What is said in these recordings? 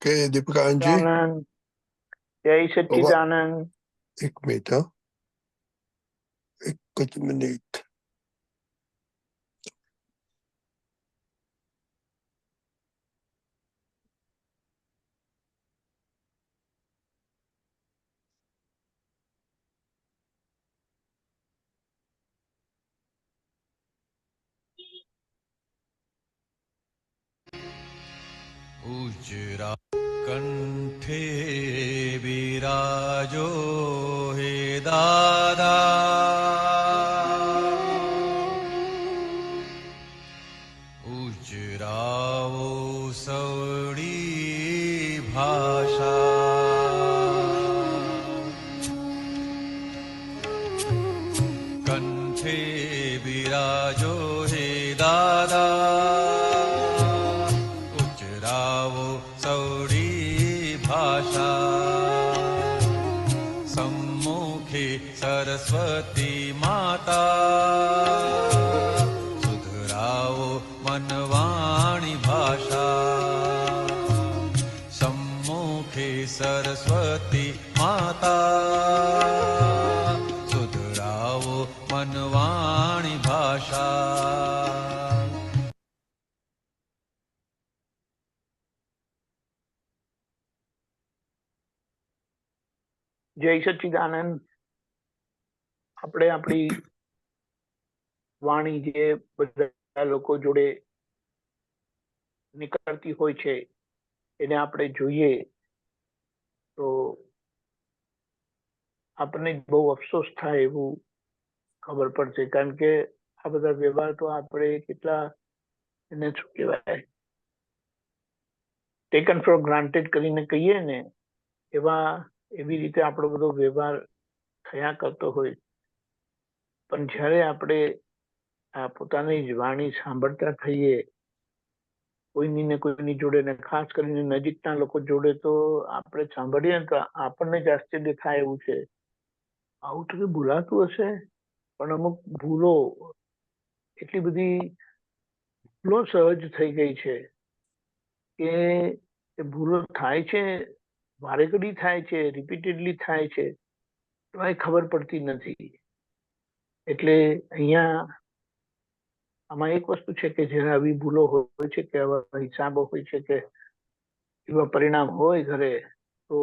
કે દીપિકાજી સચ્ચિદાનંદ, જય સચ્ચિદાનંદ. એક મિનિટ, હા, એક જ મિનિટ. ઉજરા કંઠે બિરાજો હે દાદા, ઉજરાઓ સવડી ભાષા, કંઠે બિરાજો હે દાદા, ઉજરાઓ સવડી ભાષા, સમ્મુખે સરસ્વતી માતા, સુધરાવો મનવાણી ભાષા, સમ્મુખે સરસ્વતી માતા, સુધરાવો મનવાણી ભાષા. જય સચ્ચિદાનંદ. આપણે આપણી વાણી જે બધા લોકો જોડે નીકળતી હોય છે એને આપણે જોઈએ તો આપણને બહુ અફસોસ થાય એવું ખબર પડશે. કારણ કે આ બધા વ્યવહાર તો આપણે કેટલા એને શું કહેવાય ટેકન ફોર ગ્રાન્ટેડ કરીને કહીએ ને એવી રીતે આપણો બધો વ્યવહાર થયા કરતો હોય. પણ જ્યારે આપણે આ પોતાની જ વાણી સાંભળતા થઈએ કોઈની ને કોઈની જોડે, ને ખાસ કરીને નજીકના લોકો જોડે, તો આપણે સાંભળીએ ને તો આપણને જ આશ્ચર્ય થાય એવું છે. આવું તો ભૂલાતું હશે, પણ અમુક ભૂલો એટલી બધી ભૂલો સહજ થઈ ગઈ છે કે એ ભૂલો થાય છે, વારે ઘડી થાય છે, રિપીટેડલી થાય છે, તો એ ખબર પડતી નથી. એટલે અહીંયા આમાં એક વસ્તુ છે કે જ્યારે આવી ભૂલો હોય છે કે આવા હિસાબો હોય છે કે એવા પરિણામ હોય ઘરે, તો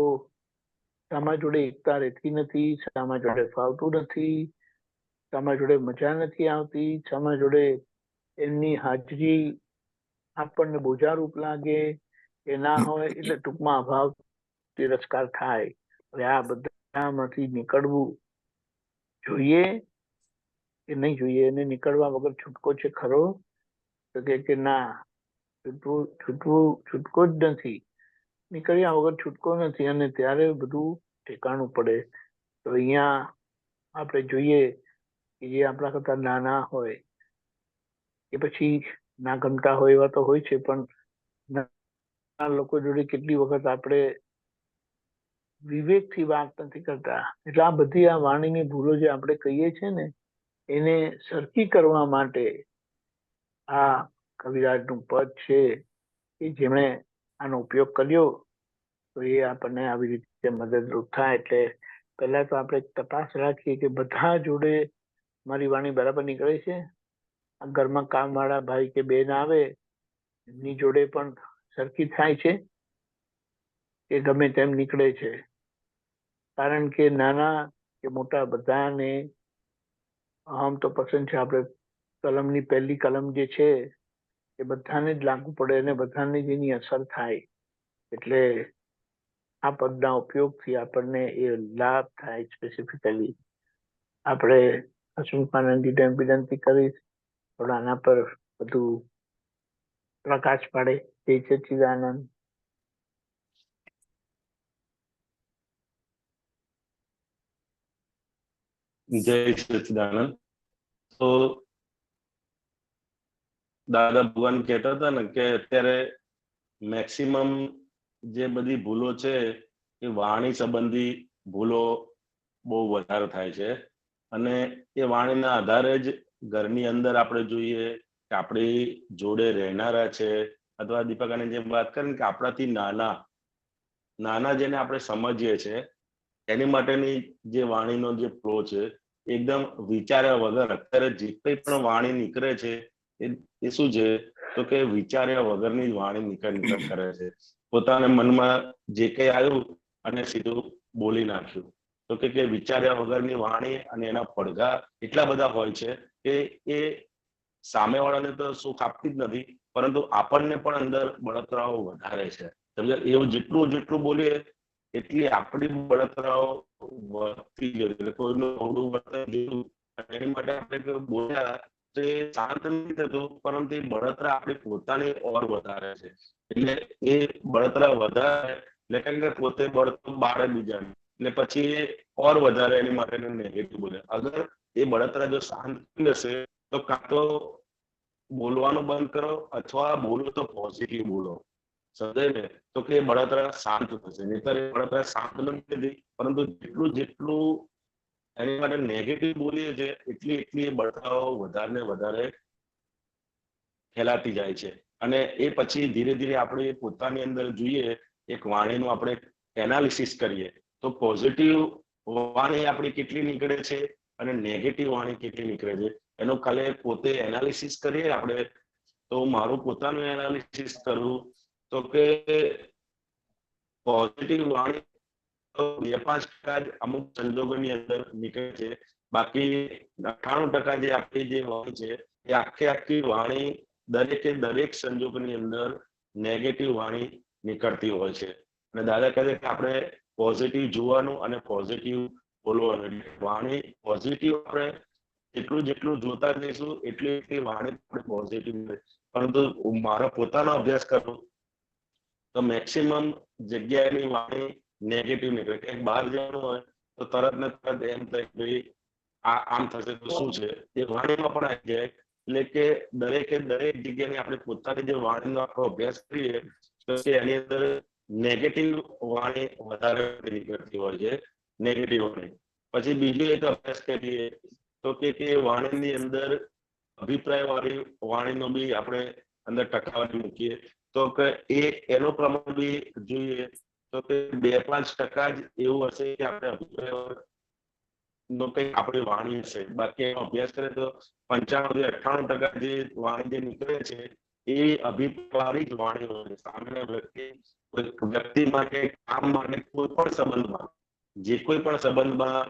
સામા જોડે એકતા રહેતી નથી, સામા જોડે ફાવતું નથી, સામા જોડે મજા નથી આવતી, સામા જોડે એમની હાજરી આપણને બોજારૂપ લાગે કે ના હોય. એટલે ટૂંકમાં અભાવ તિરસ્કાર થાય. હવે આ બધામાંથી નીકળવું જોઈએ કે નહીં જોઈએ? એને નીકળવા વગર છૂટકો છે ખરો? તો કે ના, છૂટકો જ નથી, નીકળ્યા વગર છૂટકો નથી. અને ત્યારે બધું ઠેકાણું પડે. તો અહીંયા આપણે જોઈએ કે જે આપણા કરતા નાના હોય કે પછી ના ગમતા હોય એવા તો હોય છે, પણ નાના લોકો જોડે કેટલી વખત આપણે વિવેકથી વાત નથી કરતા. એટલે આ બધી આ વાણીની ભૂલો જે આપણે કહીએ છીએ ને, એને સરખી કરવા માટે આ કવિરાજનું પદ છે કે જેમણે આનો ઉપયોગ કર્યો, તો એ આપણને આવી રીતે મદદરૂપ થાય. એટલે પહેલા તો આપણે તપાસ રાખીએ કે બધા જોડે મારી વાણી બરાબર નીકળે છે. આ ઘરમાં કામવાળા ભાઈ કે બેન આવે, એમની જોડે પણ સરખી થાય છે કે ગમે તેમ નીકળે છે? કારણ કે નાના કે મોટા બધાને આમ તો પસંદ છે. આપણે કલમની પહેલી કલમ જે છે એ બધાને જ લાગુ પડે અને બધાને જ એની અસર થાય. એટલે આ પદના ઉપયોગથી આપણને એ લાભ થાય. સ્પેસિફિકલી આપણે હસમુખાનંદજીને વિનંતી કરીશ થોડા આના પર બધું પ્રકાશ પાડે. જય સચ્ચિદાનંદ. જય સચ્ચિદાનંદ. તો દાદા ભગવાન કહેતા હતા ને કે અત્યારે મેક્સિમમ જે બધી ભૂલો છે એ વાણી સંબંધી ભૂલો બહુ વધારે થાય છે. અને એ વાણીના આધારે જ ઘરની અંદર આપણે જોઈએ કે આપણી જોડે રહેનારા છે, અથવા દીપકાની જેમ વાત કરીને કે આપણાથી નાના નાના જેને આપણે સમજીએ છીએ એની માટેની જે વાણીનો જે ફ્લો છે એકદમ વિચાર્યા વગર અત્યારે જે કંઈ પણ વાણી નીકળે છે એ શું છે તો કે વિચાર્યા વગરની જ વાણી નીકળ કરે છે. પોતાના મનમાં જે કંઈ આવ્યું અને સીધું બોલી નાખ્યું. તો કે વિચાર્યા વગરની વાણી અને એના પડઘા એટલા બધા હોય છે કે એ સામેવાળાને તો સુખ આપતી જ નથી, પરંતુ આપણને પણ અંદર બળતરાઓ વધારે છે. સમજ્યા? એવું જેટલું બોલીએ એટલી આપણી બળતરાઓ વધતી જતી. એટલે કોઈનું અવળું વર્તન જોયું એની માટે આપણે બોલ્યા તો એ શાંત નથી થતું, પરંતુ એ બળતરા આપણી પોતાની ઓર વધારે છે. એટલે એ બળતરા વધારે એટલે કેમ કે પોતે બળતું બાળે બીજાને, એટલે પછી એ ઓર વધારે એની માટે નેગેટિવ બોલે. અગર એ બળતરા જો શાંત થઈ જશે તો કાં તો બોલવાનું બંધ કરો અથવા બોલો તો પોઝિટિવ બોલો. સમજાય ને? તો કે બળતરા શાંત થશે. નહીંતર એ બળતરા શાંત નથી થતી, પરંતુ જેટલું એની માટે નેગેટિવ બોલીએ છે એટલી બળતરાઓ વધારે ને વધારે ફેલાતી જાય છે. અને એ પછી ધીરે ધીરે આપણે પોતાની અંદર જોઈએ, એક વાણીનું આપણે એનાલિસિસ કરીએ તો પોઝિટિવ વાણી આપણી કેટલી નીકળે છે અને નેગેટિવ વાણી કેટલી નીકળે છે એનું કાલે પોતે એનાલિસિસ કરીએ આપણે. તો મારું પોતાનું એનાલિસિસ કરું તો કે પોઝિટિવ વાણી તો 2-5% જ અમુક સંજોગોની અંદર નીકળે છે. બાકી 98% જે આપણી જે વાણી છે એ આખી વાણી દરેક સંજોગોની અંદર નેગેટિવ વાણી નીકળતી હોય છે. અને દાદા કહે છે કે આપણે પોઝિટિવ જોવાનું અને પોઝિટિવ બોલવાનું. વાણી પોઝિટિવ આપણે જેટલું જોતા જઈશું એટલી વાણી આપણે પોઝિટિવ. પરંતુ મારો પોતાનો અભ્યાસ કરું તો મેક્સિમમ જગ્યાએની વાણી નેગેટિવ નીકળે. કે બહાર જવાનું હોય તો તરત ને તરત એમ થાય કે ભાઈ આ આમ થશે તો શું છે, એ વાણીમાં પણ આવી જાય. એટલે કે દરેક જગ્યાની આપણે પોતાની જે વાણીનો આખો અભ્યાસ કરીએ તો એની અંદર નેગેટિવ વાણી વધારે નીકળતી હોય છે. નેગેટિવ વાણી. પછી બીજું એક અભ્યાસ કરીએ તો કે વાણીની અંદર અભિપ્રાય વાળી વાણીનો બી આપણે અંદર ટકાવારી મૂકીએ તો કે એનું પ્રમાણ બી જોઈએ તો કે 2-5% જ એવું હશે કે આપણે અભિપ્રાય નો કઈ આપણી વાણી હશે. બાકી એનો અભ્યાસ કરીએ તો 95-98% જે વાણી જે નીકળે છે એ અભિપ્રાય જ વાણી હોય છે. સામેના વ્યક્તિમાં કે કામ માટે કોઈ પણ સંબંધમાં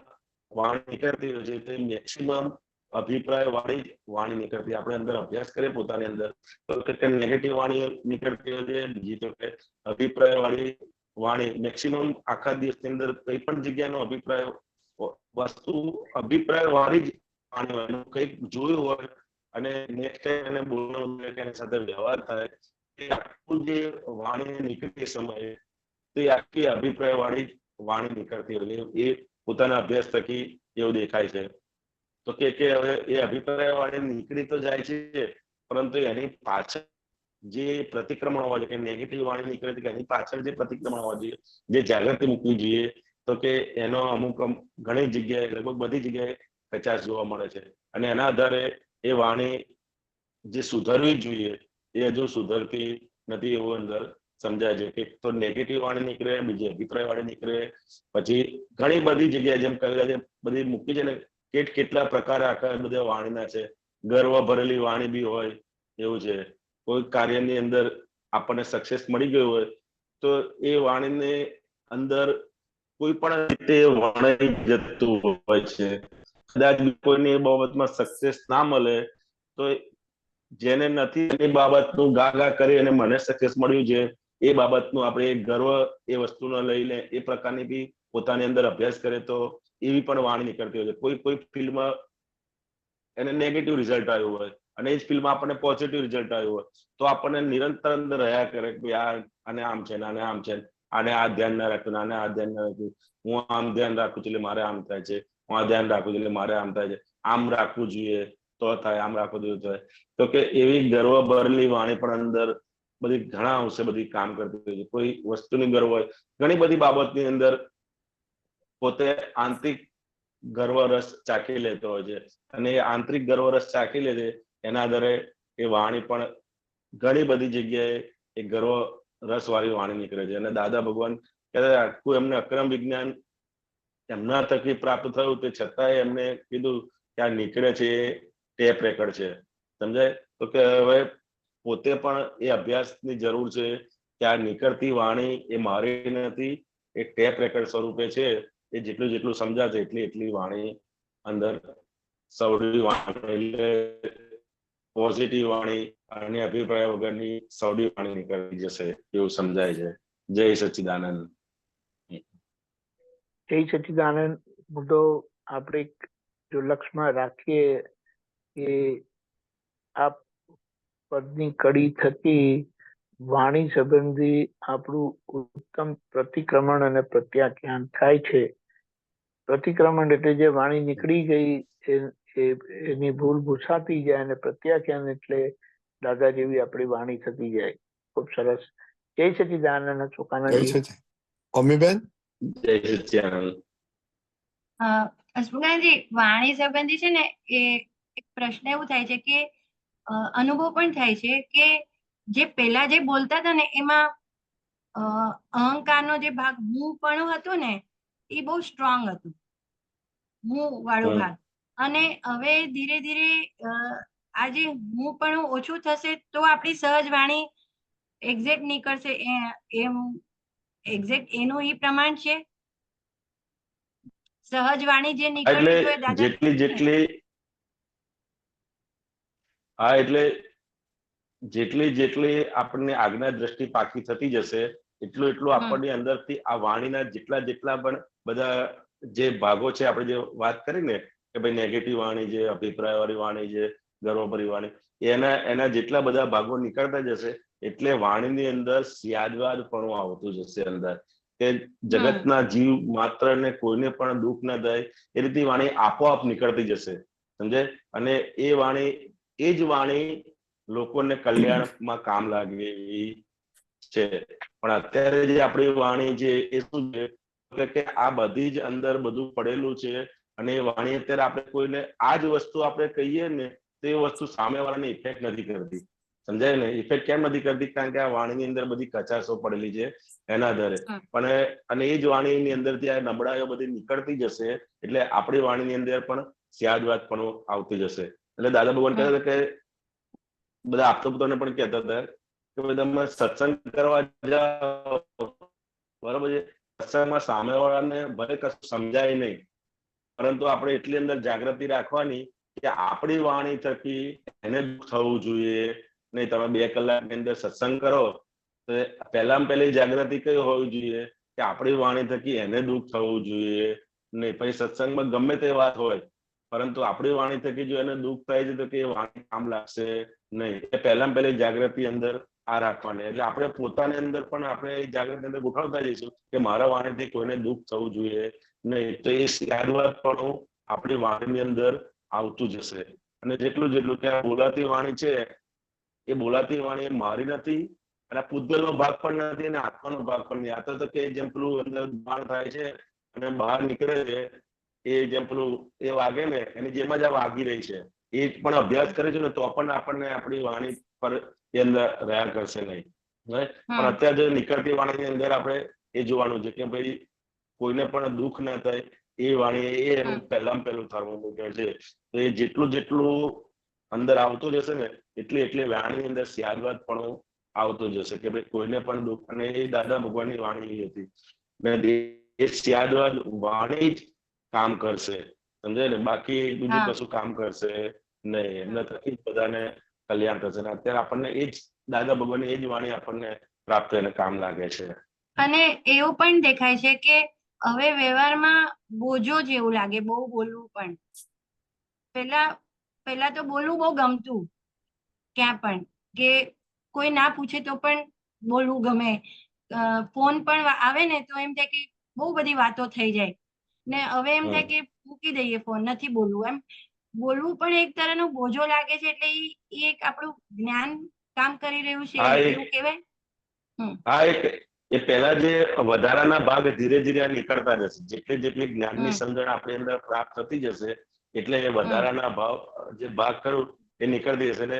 વાણી નીકળતી હોય છે તે મેક્સિમમ અભિપ્રાય વાળી વાણી નીકળતી. આપણે અંદર અભ્યાસ કરીએ પોતાની અંદર તો કે નેગેટિવ વાણી નીકળતી હોય છે. બીજી તો કે અભિપ્રાય વાળી વાણી મેક્સિમમ આખા દિવસની અંદર કઈ પણ જગ્યાનો અભિપ્રાય વાળી જ વાણી હોય. કંઈક જોયું હોય અને નેક્સ્ટ ટાઈમ એને બોલવાનું એની સાથે વ્યવહાર થાય એ આખું જે વાણી નીકળતી સમયે તે આખી અભિપ્રાય વાળી વાણી નીકળતી હોય. એ પોતાના અભ્યાસ થકી એવું દેખાય છે. તો કે હવે એ અભિપ્રાય વાળી નીકળી તો જાય છે, પરંતુ એની પાછળ જે પ્રતિક્રમણ હોવા જોઈએ કે નેગેટિવ વાણી નીકળે છે કે એની પાછળ જે પ્રતિક્રમણ હોવા જોઈએ, જે જાગૃતિ મૂકવી જોઈએ તો કે એનો અમુક ઘણી જગ્યાએ લગભગ બધી જગ્યાએ કચાશ જોવા મળે છે. અને એના આધારે એ વાણી જે સુધરવી જોઈએ એ હજુ સુધરતી નથી એવું અંદર સમજાય છે. કે તો નેગેટિવ વાણી નીકળે, બીજી અભિપ્રાય વાળી નીકળે, પછી ઘણી બધી જગ્યાએ જેમ કહ્યું બધી મૂકી છે ને કેટલા પ્રકાર આખા બધા વાણીના છે. ગર્વ ભરેલી વાણી બી હોય એવું છે. કોઈ કાર્યની અંદર આપણને સક્સેસ મળી ગયું હોય તો એ વાણીને અંદર કોઈ પણ રીતે વણાઈ જતું હોય છે. કદાચ કોઈની એ બાબતમાં સક્સેસ ના મળે તો જેને નથી એ બાબતનું ગા કરી અને મને સક્સેસ મળ્યું છે એ બાબતનું આપણે ગર્વ એ વસ્તુને લઈને એ પ્રકારની બી પોતાની અંદર અભ્યાસ કરે તો એવી પણ વાણી નીકળતી હોય છે. કોઈ ફિલ્ડમાં એને નેગેટિવ રિઝલ્ટ આવ્યું હોય અને એ જ ફિલ્ડમાં આપણને પોઝિટિવ રિઝલ્ટ આવ્યું હોય તો આપણને નિરંતર અંદર રહ્યા કરે કે આને આમ છે આને આમ છે, આને આ ધ્યાન ના રાખ્યું, આને આ ધ્યાન ના રાખ્યું, હું આમ ધ્યાન રાખું છું એટલે મારે આમ થાય છે, હું આ ધ્યાન રાખું છું એટલે મારે આમ થાય છે, આમ રાખવું જોઈએ તો થાય, આમ રાખવું જોઈએ તો થાય. તો કે એવી ગર્વ ભરેલી વાણી પણ અંદર બધી ઘણા અંશે બધી કામ કરતી હોય છે. કોઈ વસ્તુની ગર્વ હોય, ઘણી બધી બાબતની અંદર પોતે આંતરિક ગર્વ રસ ચાખી લેતો હોય છે અને એ આંતરિક ગર્વ રસ ચાખી લે છે એના આધારે એ વાણી પણ ઘણી બધી જગ્યાએ એ ગર્વ રસ વાળી વાણી નીકળે છે. અને દાદા ભગવાન ત્યારે આખું એમને અક્રમ વિજ્ઞાન એમના થકી પ્રાપ્ત થયું, તે છતાંય એમને કીધું કે આ નીકળે છે એ ટેપ રેકર્ડ છે. સમજાય? તો કે હવે પોતે પણ એ અભ્યાસની જરૂર છે કે આ નીકળતી વાણી એ મારી નથી, એ ટેપ રેકર્ડ સ્વરૂપે છે. એ જેટલું જેટલું સમજાશે એટલી વાણી અંદર સવડી વાણી એટલે પોઝિટિવ વાણી અને અભિપ્રાય વગરની સવડી વાણી નીકળી જશે એવું સમજાય છે. જય સચ્ચિદાનંદ. જય સચ્ચિદાનંદ. મુદ્દો આપણે જો લક્ષ્યમાં રાખીએ કે આ પદની કડી થકી વાણી સંબંધી આપણું ઉત્તમ પ્રતિક્રમણ અને પ્રત્યાખ્યાન થાય છે. પ્રતિક્રમણ એટલે જે વાણી નીકળી ગઈ એની ભૂલ ભૂસાતી જાય, અને પ્રત્યાખ્યાન એટલે દાદા જેવી આપણી વાણી થતી જાય. ખૂબ સરસ. જય સચ્ચિદાનંદ જય ચોકાનંદજી. સચિન. અમીબેન, જય સચ્ચિદાનંદ. હસમુખજી, વાણી સંબંધી છે ને એ એક પ્રશ્ન એવું થાય છે કે અનુભવ પણ થાય છે કે જે પહેલા જે બોલતા હતા ને એમાં અહંકારનો જે ભાગ હું પણ હતો ને એ બહુ સ્ટ્રોંગ હતું, હું વાળો ભાગ. અને હવે ધીરે ધીરે આ જે હું પણ ઓછું થશે તો આપણી સહજ વાણી એક્ઝેક્ટ નીકળશે. એમ એક્ઝેક્ટ એનું એ પ્રમાણ છે. સહજ વાણી જે નીકળવી જોઈએ એટલે દાદા. જેટલી આપણને આજ્ઞા દ્રષ્ટિ પાકી થતી જશે એટલું આપણની અંદરથી આ વાણીના જેટલા પણ બધા જે ભાગો છે, આપણે જે વાત કરી ને કે ભાઈ નેગેટિવ વાણી છે, અભિપ્રાય વાળી વાણી છે, ગર્વભરી વાણી, એના જેટલા બધા ભાગો નીકળતા જશે એટલે વાણીની અંદર સ્યાદવાદ પણ આવતું જશે અંદર, કે જગતના જીવ માત્ર ને કોઈને પણ દુઃખ ના થાય એ રીતે વાણી આપોઆપ નીકળતી જશે. સમજાય? અને એ જ વાણી લોકોને કલ્યાણમાં કામ લાગે એવી છે. પણ અત્યારે જે આપણી વાણી છે એ શું છે કે આ બધી જ અંદર બધું પડેલું છે, અને એ વાણી અત્યારે આપણે કોઈને આ જ વસ્તુ આપણે કહીએ ને તો એ વસ્તુ સામેવાળાને ઇફેક્ટ નથી કરતી. સમજાય ને? ઇફેક્ટ કેમ નથી કરતી? કારણ કે આ વાણીની અંદર બધી કચાશો પડેલી છે એના આધારે. અને એ જ વાણીની અંદરથી આ નબળાઈઓ બધી નીકળતી જશે એટલે આપણી વાણીની અંદર પણ સ્યાદવાદ પણ આવતી જશે. એટલે દાદા ભગવાન કહે છે કે બધા આપતોને પણ કહેતા હતા કે તમે સત્સંગ કરવા જાઓ બરોબર છે, સત્સંગમાં સામેવાળાને ભલે કશું સમજાય નહીં, પરંતુ આપણે એટલી અંદર જાગૃતિ રાખવાની કે આપણી વાણી થકી એને થવું જોઈએ નહીં. તમે 2 કલાકની અંદર સત્સંગ કરો તો પહેલી જાગૃતિ કઈ હોવી જોઈએ કે આપણી વાણી થકી એને દુઃખ થવું જોઈએ નહીં. પછી સત્સંગમાં ગમે તે વાત હોય પરંતુ આપણી વાણી થકી જો એને દુઃખ થાય છે તો કે એ વાણી કામ લાગશે નહીં. એ પહેલી જાગૃતિ અંદર આ રાખવાની. એટલે આપણે પોતાની અંદર પણ આપણે એ જાગૃતિ અંદર ગોઠવતા જઈશું કે મારા વાણીથી કોઈને દુઃખ થવું જોઈએ નહીં. તો એ સ્યાદવાદ પણ આપણી વાણીની અંદર આવતું જશે. અને જેટલું કે આ બોલાતી વાણી છે એ બોલાતી વાણી મારી નથી, અને પૂતગલનો ભાગ પણ નથી, અને આત્માનો ભાગ પણ નહીં. આ તો કે જેમ પેલું અંદર બાણ થાય છે અને બહાર નીકળે છે, એ જેમ પેલું એ વાગે ને એની જેમ જ આ વાગી રહી છે. એ પણ અભ્યાસ કરે છે ને તો પણ આપણને આપણી વાણી પર એ અંદર રહ્યા કરશે નહીં. પણ અત્યારે જો નીકળતી વાણીની અંદર આપણે એ જોવાનું છે કે ભાઈ કોઈને પણ દુઃખ ના થાય એ વાણી એ એનું પહેલું થર્મોમીટર છે. તો એ જેટલું અંદર આવતું જશે ને એટલી વાણીની અંદર સ્યાદવાદ પણ આવતું જશે કે ભાઈ કોઈને પણ દુઃખ. અને એ દાદા ભગવાનની વાણી હતી ને એ સ્યાદવાદ વાણી જ કામ કરશે. સમજાય ને? બાકી બીજું કશું કામ કરશે નહીં. એમના થકી જ બધાને કલ્યાણ થશે. ને અત્યારે આપણને એ જ દાદા ભગવાનની એ જ વાણી આપણને પ્રાપ્ત એને કામ લાગે છે. અને એવું પણ દેખાય છે કે હવે વ્યવહારમાં બોજો જેવું લાગે બહુ બોલવું પણ. પહેલા તો બોલવું બહુ ગમતું, ક્યાં પણ કે કોઈ ના પૂછે તો પણ બોલવું ગમે. ફોન પણ આવે ને તો એમ થાય કે બહુ બધી વાતો થઈ જાય ને હવે એમ થાય કે મૂકી દઈએ ફોન, નથી બોલવું. એમ બોલવું પણ એક તરહનો બોજો લાગે છે. એટલે એ એક આપણું જ્ઞાન કામ કરી રહ્યું છે એવું કહેવાય. એ પહેલા જે વધારાના ભાગ ધીરે ધીરે નીકળતા જશે. જેટલી જ્ઞાનની સમજણ આપણી અંદર પ્રાપ્ત થતી જશે એટલે એ વધારાના ભાગ ખરું એ નીકળતી જશે. ને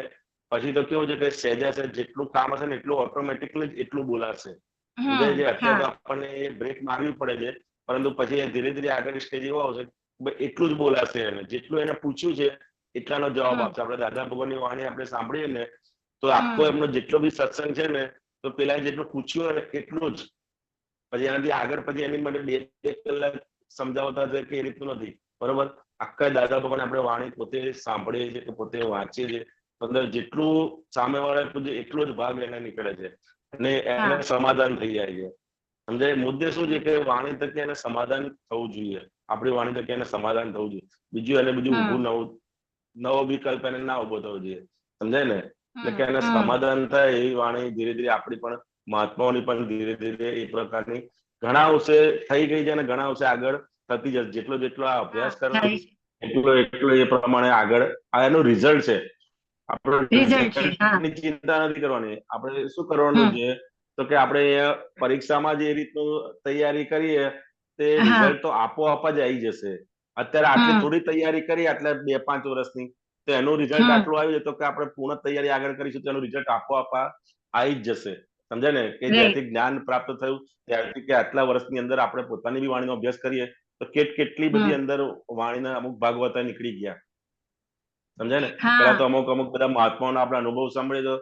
પછી તો કેવું છે કે સહેજા જેટલું કામ હશે ને એટલું ઓટોમેટિકલી જ એટલું બોલાશે. સમજાય છે? અત્યારે તો હા આપણને બ્રેક મારવી પડે છે, પરંતુ પછી એ ધીરે ધીરે આગળ સ્ટેજ એવો આવશે કે ભાઈ એટલું જ બોલાશે એને, જેટલું એને પૂછ્યું છે એટલાનો જવાબ આપશે. આપણે દાદા ભગવાનની વાણી આપણે સાંભળીએ ને તો આખો એમનો જેટલો બી સત્સંગ છે ને, તો પેલા જેટલું પૂછ્યું હોય ને એટલું જ, પછી એનાથી આગળ પછી એની માટે 2 કલાક સમજાવતા છે કે એ રીતનું નથી, બરોબર? આખા દાદા ભગવાન આપણે વાણી પોતે સાંભળીએ છીએ, પોતે વાંચીએ છીએ, અંદર જેટલું સામે વાળા એટલો જ ભાગ એને નીકળે છે અને એને સમાધાન થઈ જાય છે. સમજાય? મુદ્દે શું છે કે વાણી તકે એને સમાધાન થવું જોઈએ, આપણી વાણી તકે એને સમાધાન થવું જોઈએ, બીજું એને બીજું ઊભું નવો વિકલ્પ એને ના ઉભો થવો જોઈએ. સમજાય ને? એટલે કે એને સમાધાન થાય એવી વાણી ધીરે ધીરે આપણી પણ, મહાત્માઓની પણ ધીરે ધીરે એ પ્રકારની ઘણા અંશે થઈ ગઈ છે અને ઘણા અંશે આગળ થતી જશે. જેટલો જેટલો આ અભ્યાસ કરવાનો એટલો એ પ્રમાણે આગળ આ એનું રિઝલ્ટ છે. આપણે રિઝલ્ટ છે. રિઝલ્ટની ચિંતા નથી કરવાની. આપણે શું કરવાનું છે તો કે આપણે અહીંયા પરીક્ષામાં જે રીતનું તૈયારી કરીએ તે રિઝલ્ટ તો આપોઆપ જ આવી જશે. અત્યારે આટલી થોડી તૈયારી કરી આટલા 2-5 વર્ષની, તો એનું રિઝલ્ટ આટલું આવ્યું તો કે આપણે પૂર્ણ તૈયારી આગળ કરીશું તો એનું રિઝલ્ટ આપોઆપ આવી જ જશે. સમજાય ને? કે જ્યાંથી જ્ઞાન પ્રાપ્ત થયું ત્યારથી કે આટલા વર્ષની અંદર આપણે પોતાની બી વાણીનો અભ્યાસ કરીએ તો કેટલી બધી અંદર વાણીના અમુક ભાગવત નીકળી ગયા. સમજાય ને? પેલા તો અમુક બધા મહાત્માઓના આપણે અનુભવ સાંભળીએ તો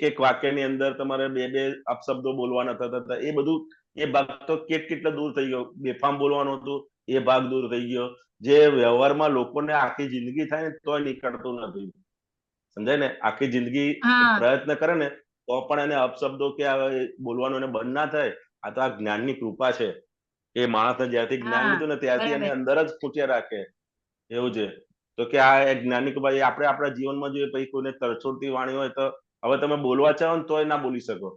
એક વાક્યની અંદર તમારે 2 અપશબ્દો બોલવાના થતા. એ બધું એ ભાગ તો કેટલા દૂર થઈ ગયો. બેફામ બોલવાનું હતું એ ભાગ દૂર થઈ ગયો. જે વ્યવહારમાં લોકોને આખી જિંદગી થાય ને તોય નીકળતું નથી. સમજાય ને? આખી જિંદગી પ્રયત્ન કરે ને તો પણ એને અપશબ્દો કે બોલવાનું એને બંધ ના થાય. આ તો આ જ્ઞાનની કૃપા છે. એ માણસને જ્યારથી જ્ઞાન લીધું ને ત્યારથી એને અંદર જ ખૂટ્યા રાખે એવું છે. તો કે આ જ્ઞાનની કૃપા આપણે આપણા જીવનમાં જોઈએ, પછી કોઈને તરછોડતી વાણી હોય તો હવે તમે બોલવા ચાહો ને તોય ના બોલી શકો,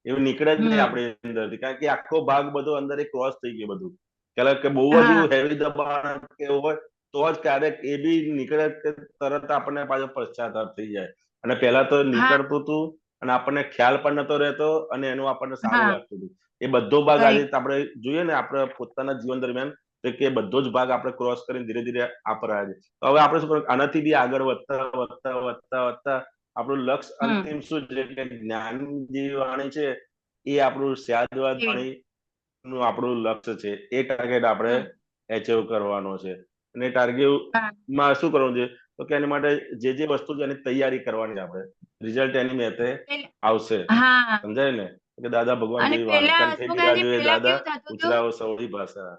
એવું નીકળે જ નહીં આપણી અંદરથી, કારણ કે આખો ભાગ બધો અંદર ક્રોસ થઈ ગયો બધું. કારણ કે બહુ જ એવું હેવી દબાણ કે એવું હોય તો જ ક્યારેક એ બી નીકળે કે તરત આપણને પાછો પશ્ચાતાપ થઈ જાય. અને પહેલા તો નીકળતું હતું અને આપણને ખ્યાલ પણ નતો રહેતો અને એનું આપણને સારું લાગતું હતું. એ બધો ભાગ આજે આપણે જોઈએ ને આપણે પોતાના જીવન દરમિયાન કે બધો જ ભાગ આપણે ક્રોસ કરીને ધીરે ધીરે આપણે આવ્યા છે. તો હવે આપણે શું કરીએ? આનાથી બી આગળ વધતા આપણું લક્ષ્ય અંતિમ શું છે કે જ્ઞાન જે વાણી છે એ આપણું સ્યાદવાદ વાણી નું આપણું લક્ષ્ય છે. એ ટાર્ગેટ આપણે એચીવ કરવાનો છે. અને ટાર્ગેટ માં શું કરવાનું છે તો કે એની માટે જે વસ્તુ છે એની તૈયારી કરવાની છે. આપણે રિઝલ્ટ એની મેતે આવશે. સમજાય ને? કે દાદા ભગવાન જેવી વાણી, કંઠે બિરાજો દાદા ઉચરાવો સૌની ભાષા.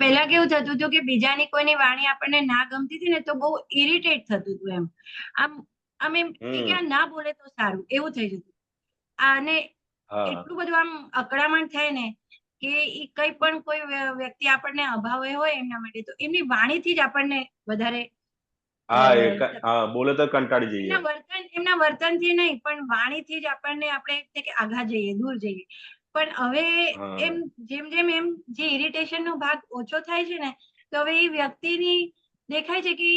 પેલા કેવું થતું હતું કે બીજાની કોઈની વાણી આપણને ના ગમતી હતી ને તો બહુ ઇરિટેટ થતું હતું. એમ આમ એમ કે આ ના બોલે તો સારું એવું થઈ જતું. અને એટલું બધું આમ અકળામણ થાય ને કે કઈ પણ કોઈ વ્યક્તિ આપણને અભાવે હોય એમના માટે તો એમની વાણીથી જ આપણને વધારે બોલે તો કંટાળી જઈએ. એમના વર્તનથી નહીં પણ વાણીથી જ આપણને આપણે આઘા જઈએ, દૂર જઈએ. પણ હવે એમ જેમ જેમ એમ જે ઇરિટેશન નો ભાગ ઓછો થાય છે ને તો હવે એ વ્યક્તિની દેખાય છે કે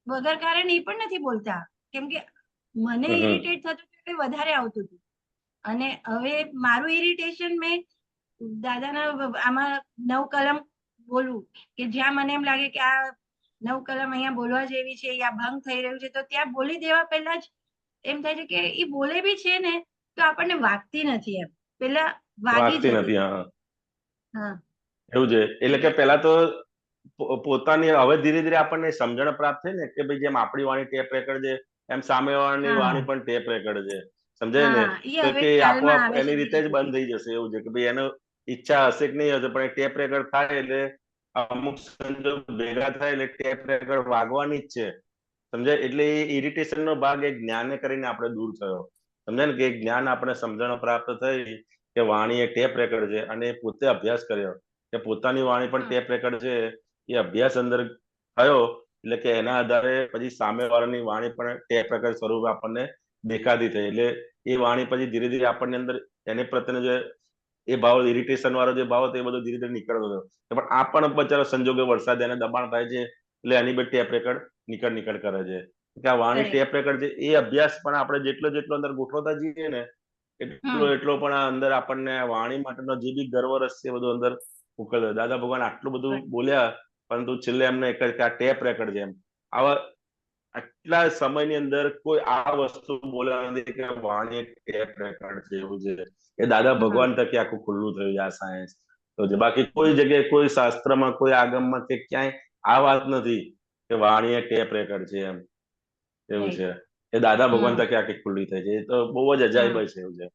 વગર કારણ એ પણ નથી બોલતા, કેમ કે મને ઇરિટેટ થતું એટલે વધારે આવતું હતું. અને હવે મારું ઇરિટેશન મેં દાદાના આમાં 9 કલમ બોલવું કે જ્યાં મને એમ લાગે કે આ 9 કલમ અહીંયા બોલવા જેવી છે, યા ભંગ થઈ રહ્યું છે તો ત્યાં બોલી દેવા પહેલા જ એમ થાય છે કે એ બોલે બી છે ને તો આપણને વાગતી નથી. એમ પેલા વાગતી નથી. એવું છે. એટલે કે પેલા તો પોતાની હવે ધીરે ધીરે આપણને સમજણ પ્રાપ્ત થઈ ને કે ભાઈ જેમ આપણી વાણી ટેપ રેકર્ડ છે એમ સામે વાળાની વાણી પણ ટેપ રેકર્ડ છે. સમજાય ને? તો કે આપોઆપ એની રીતે જ બંધ થઈ જશે. એવું છે કે ભાઈ એનો ઈચ્છા હશે કે નહીં હશે પણ એ ટેપ રેકર્ડ થાય એટલે અમુક સંજોગ ભેગા થાય એટલે ટેપ રેકર્ડ વાગવાની જ છે. સમજાય? એટલે એ ઇરિટેશન નો ભાગ એ જ્ઞાને કરીને આપણે દૂર થયો. સમજાય ને? કે જ્ઞાન આપણે સમજણ પ્રાપ્ત થઈ કે વાણી એ ટેપ રેકર્ડ છે અને પોતે અભ્યાસ કર્યો કે પોતાની વાણી પણ ટેપ રેકર્ડ છે. એ અભ્યાસ અંદર થયો એટલે કે એના આધારે પછી સામે વાળાની વાણી પણ ટેપ રેકર્ડ સ્વરૂપે આપણને દેખાતી થઈ. એટલે એ વાણી પછી ધીરે ધીરે આપણને અંદર એની પ્રત્યેનો જે એ ભાવ, ઇરિટેશન વાળો જે ભાવ હતો એ બધો ધીરે ધીરે નીકળતો હતો. પણ આ પણ બચારો સંજોગે વરસાદ એને દબાણ થાય છે એટલે એની બી ટેપ રેકર્ડ નીકળ કરે છે. કે આ વાણી ટેપ રેકર્ડ છે એ અભ્યાસ પણ આપણે જેટલો અંદર ગોઠવતા જઈએ ને એટલો પણ અંદર આપણને વાણી માટેનો જે બી ગર્વ રસ છે બધું અંદર ઉકળે. દાદા ભગવાન આટલું બધું બોલ્યા પરંતુ છેલ્લે એમને એક જ કે આ ટેપ રેકર્ડ છે. એમ આવા આટલા સમયની અંદર કોઈ આ વસ્તુ બોલ્યા નથી કે વાણી એક ટેપ રેકોર્ડ છે એવું છે. એ દાદા ભગવાન તકે આખું ખુલ્લું થયું છે આ સાયન્સ. તો જે બાકી કોઈ જગ્યાએ કોઈ શાસ્ત્રમાં કોઈ આગમમાં કે ક્યાંય આ વાત નથી કે વાણી એક ટેપ રેકોર્ડ છે એમ એવું છે. એ દાદા ભગવાન તકે આખી ખુલ્લી થઈ છે. એ તો બહુ જ અજાયબ છે એવું છે.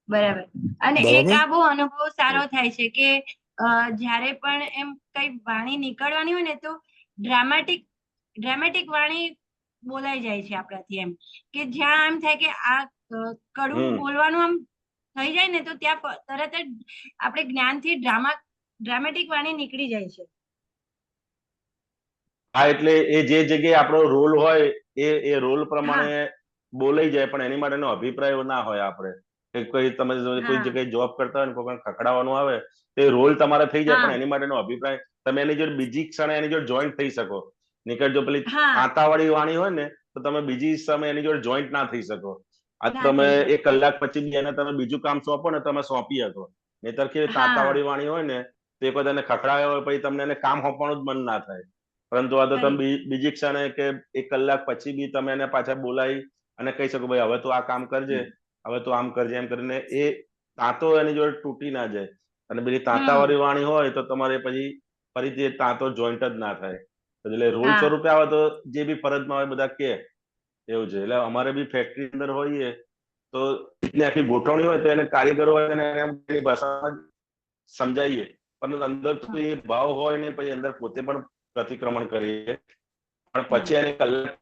બરાબર. અને એક બરાબર. આ બહુ અનુભવ સારો થાય છે કે જ્યારે પણ એમ કઈ વાણી નીકળવાની હોય ને તો ડ્રામેટિક વાણી બોલાઈ જાય છે આપણાથી, એમ કે જ્યાં એમ થાય કે આ કડવું બોલવાનું આમ થઈ જાય ને તો ત્યાં તરત જ આપણે જ્ઞાનથી ડ્રામેટિક વાણી નીકળી જાય છે. હા, એટલે એ જે જગ્યાએ આપણો રોલ હોય એ રોલ પ્રમાણે બોલાઈ જાય, પણ એની માટેનો અભિપ્રાય ના હોય. આપણે કોઈ તમે કોઈ જગ્યાએ જોબ કરતા હોય ને કોઈ ખકડાવવાનું આવે તો એ રોલ તમારે થઈ જાય, પણ એની માટેનો અભિપ્રાય તમે એની જોડે બીજી ક્ષણે એની જોડે જોઈન્ટ થઈ શકો. નીકળ જો પેલી આતાવાળી વાણી હોય ને તો તમે બીજી સમય એની જોડે જોઈન્ટ ના થઈ શકો. આ તમે 1 કલાક પછી એને તમે બીજું કામ સોંપો ને તમે સોંપી શકો. નહીતર કે તાતાવાળી વાણી હોય ને તો એક વખત એને ખખડાવ્યો હોય પછી તમને એને કામ સોંપવાનું જ મન ના થાય. પરંતુ આ તો તમે બીજી ક્ષણે કે 1 કલાક પછી બી તમે એને પાછા બોલાવી અને કહી શકો ભાઈ હવે તું આ કામ કરજે, હવે તું આમ કરજે, એમ કરીને એ તાંતો એની જોડે તૂટી ના જાય. અને પેલી તાંતાવાળી વાણી હોય તો તમારે પછી ફરીથી તાંતો જોઈન્ટ જ ના થાય. એટલે રોલ સ્વરૂપે આવે તો જે બી ફરજમાં હોય બધા કે એવું છે. એટલે અમારે બી ફેક્ટરી અંદર હોઈએ તો આખી ગોઠવણી હોય તો એને કારીગરો હોય એને એની ભાષામાં સમજાવીએ, પણ અંદર તો એ ભાવ હોય ને પછી અંદર પોતે પણ પ્રતિક્રમણ કરીએ. પણ પછી એને કલાક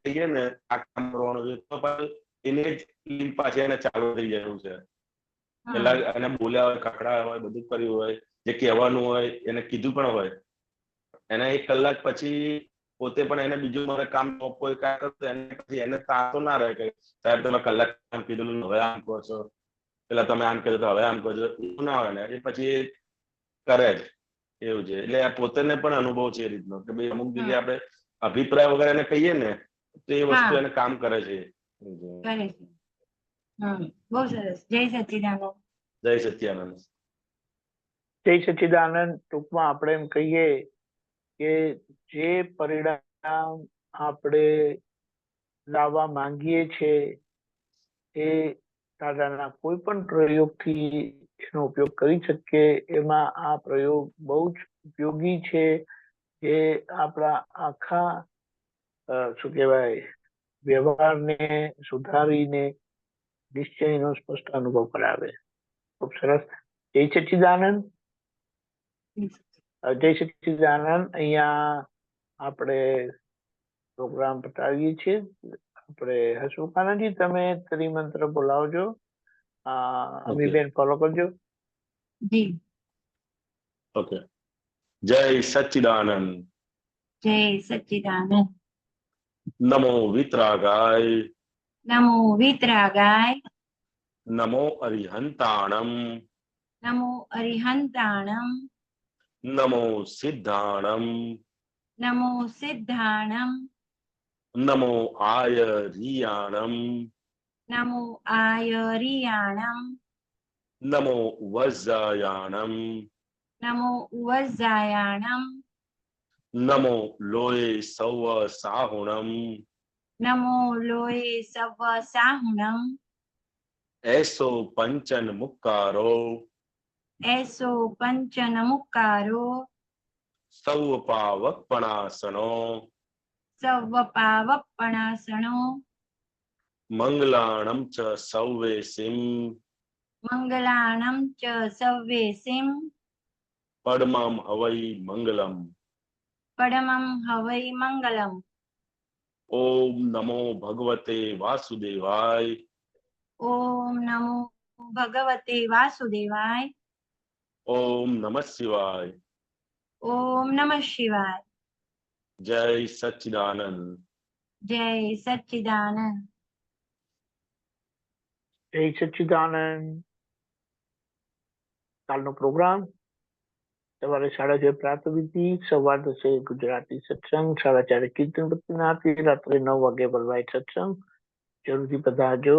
કહીએ ને આ કામ કરવાનું છે તો એને જ લીંક પાછી એને ચાલુ થઈ જાય એવું છે. પેલા એને બોલ્યા હોય, ખખડાયા હોય, બધું કર્યું હોય, જે કહેવાનું હોય એને કીધું પણ હોય, એને 1 કલાક પછી પોતે પણ એને બીજું મારે કામ સોંપવું હોય કાંઈ કરતું એને પછી એને તાંતો ના રહે કે સાહેબ તમે કલાક કામ કીધું હવે આમ કહો છો, પેલા તમે આમ કીધું તો હવે આમ કહો છો, એવું ના હોય ને. એ પછી કરે જ એવું છે. એટલે આ પોતાને પણ અનુભવ છે એ રીતનો કે ભાઈ અમુક જગ્યાએ આપણે અભિપ્રાય વગર એને કહીએ ને તો એ વસ્તુ એને કામ કરે છે. બહુ સરસ. જય સચ્ચિદાનંદ. જય સચ્ચિદાનંદ. જય સચ્ચિદાનંદ. ટૂંકમાં આપણે એમ કહીએ કે જે પરિણામ આપણે લાવવા માંગીએ છીએ એ દાદાના કોઈ પણ પ્રયોગથી એનો ઉપયોગ કરી શકીએ. એમાં આ પ્રયોગ બહુ જ ઉપયોગી છે. એ આપણા આખા શું કહેવાય વ્યવહારને સુધારીને નિશ્ચયનો સ્પષ્ટ અનુભવ કરાવે. ખૂબ સરસ. જય સચ્ચિદાનંદ. જય સચ્ચિદાનંદ. અહીંયા આપણે પ્રોગ્રામ પતાવીએ છીએ. આપણે હસમુખાનંદજી તમે ત્રિમંત્ર બોલાવજો. અમીબેન ફોલો કરજો. જી. ઓકે. જય સચ્ચિદાનંદ. જય સચ્ચિદાનંદ. નમો વિતરાગાય. નમો વિતરાગાય. નમો અરિહંતાણમ. નમો અરિહંતાણમ. નમો સિદ્ધાણમ. નમો સિદ્ધાણમ. નમો આયરિયાણમ. નમો આયરિયાણમ. નમો વજ્જાયાણમ. નમો વજ્જાયાણમ. નમો લોય સૌ સાહુણમ. નમો લોય સવ સાહુણમ. એસો પંચન મુક્કારો. એસો પંચન મુક્કારો. સૌ પાવપણાસણો. સવ પાવપણાસણો. મંગલાણમ ચ સૌવેસિમ. મંગલાણમ ચ સવ્વેસિમ. પડમમ હવૈ મંગલમ. પડમમ હવૈ મંગલમ. ઓમ નમો ભગવતે વાસુદેવાય. ઓમ નમો ભગવતે વાસુદેવાય. ઓમ નમઃ શિવાય. ઓમ નમઃ શિવાય. જય સચ્ચિદાનંદ. જય સચ્ચિદાનંદ. જય સચ્ચિદાનંદ. કાલનો પ્રોગ્રામ સવારે 6:30 પ્રાતઃવિધિ, 10:15 ગુજરાતી સત્સંગ, 4:30 કીર્તન ભક્તિના આરતી, રાત્રે 9 વાગે બલવાઇટ સત્સંગ. જરૂરથી પધારજો.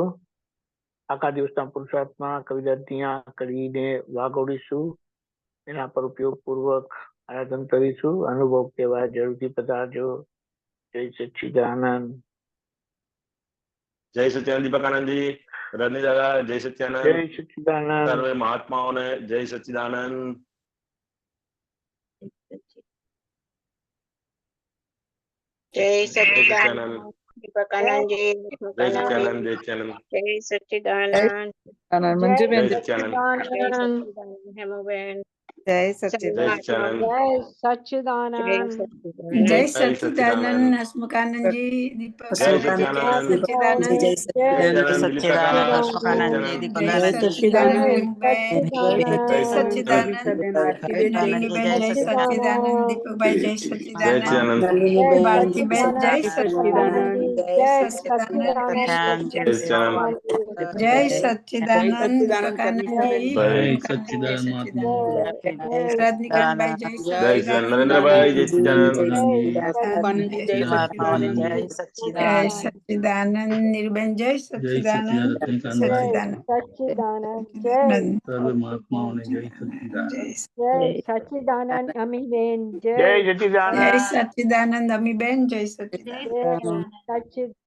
આખા દિવસના પુરુષાર્થમાં કવિતા કરીને વાગોડીશું. એના પર ઉપયોગપૂર્વક આરાધન કરીશું. અનુભવ કહેવા જરૂરથી પધારજો. જય સચ્ચિદાનંદ. જય સચ્ચિદાનંદ દીપકાનંદજી, રજની દાદા જય સચ્ચિદાનંદ, જય સચ્ચિદાનંદ. સર્વે મહાત્માઓને જય સચ્ચિદાનંદ. જય જય સચ્ચિદાનંદ સચ્ચિદાનંદ, દીપકાનંદજી, જય સચ્ચિદાનંદ, જય સચ્ચિદાનંદ, જય સચ્ચિદાનંદ, મંજુબેન જય સચ્ચિદાનંદ, જય સચ્ચિદાનંદ હેમુબેન, જય જય સચ્ચિદાનંદ સચ્ચિદાનંદ, જય સચ્ચિદાનંદ. સચ્ચિદાનંદ, જય જય સચ્ચિદાનંદ સચ્ચિદાનંદ, હસમુખાનંદજી દીપક જય સચ્ચિદાનંદ, સચ્ચિદાનંદ જય સચ્ચિદાનંદ દિલીપકાકા, જય સચ્ચિદાનંદ, સચ્ચિદાનંદ હેમુબેન જય જય સચ્ચિદાનંદ આરતીબેન રેણુબેન જય સચ્ચિદાનંદ દીપકભાઈ જય જય સચ્ચિદાનંદ સચ્ચિદાનંદ, ભારતીબેન જય સચ્ચિદાનંદ જય સચ્ચિદાનંદ જય સચ્ચિદાનંદ, જય સચ્ચિદાનંદ દીપકાનંદજી જય હેમુકાનંદ જય સચ્ચિદાનંદ રજનીકાંતભાઈ જય જય સચ્ચિદાનંદ, સચ્ચિદાનંદ નરેન્દ્રભાઈ જય સચ્ચિદાનંદ, જય સચ્ચિદાનંદ નીરુબેન જય સચ્ચિદાનંદ સચ્ચિદાનંદ સર્વે મહાત્માઓને જય સચ્ચિદાનંદ. જય સચ્ચિદાનંદ અમીબેન. જય જય સચ્ચિદાનંદ. સચ્ચિદાનંદ અમીબેન જય સચ્ચિદાનંદ જય સચ્ચિદાનંદ. સચ્ચિદાનંદ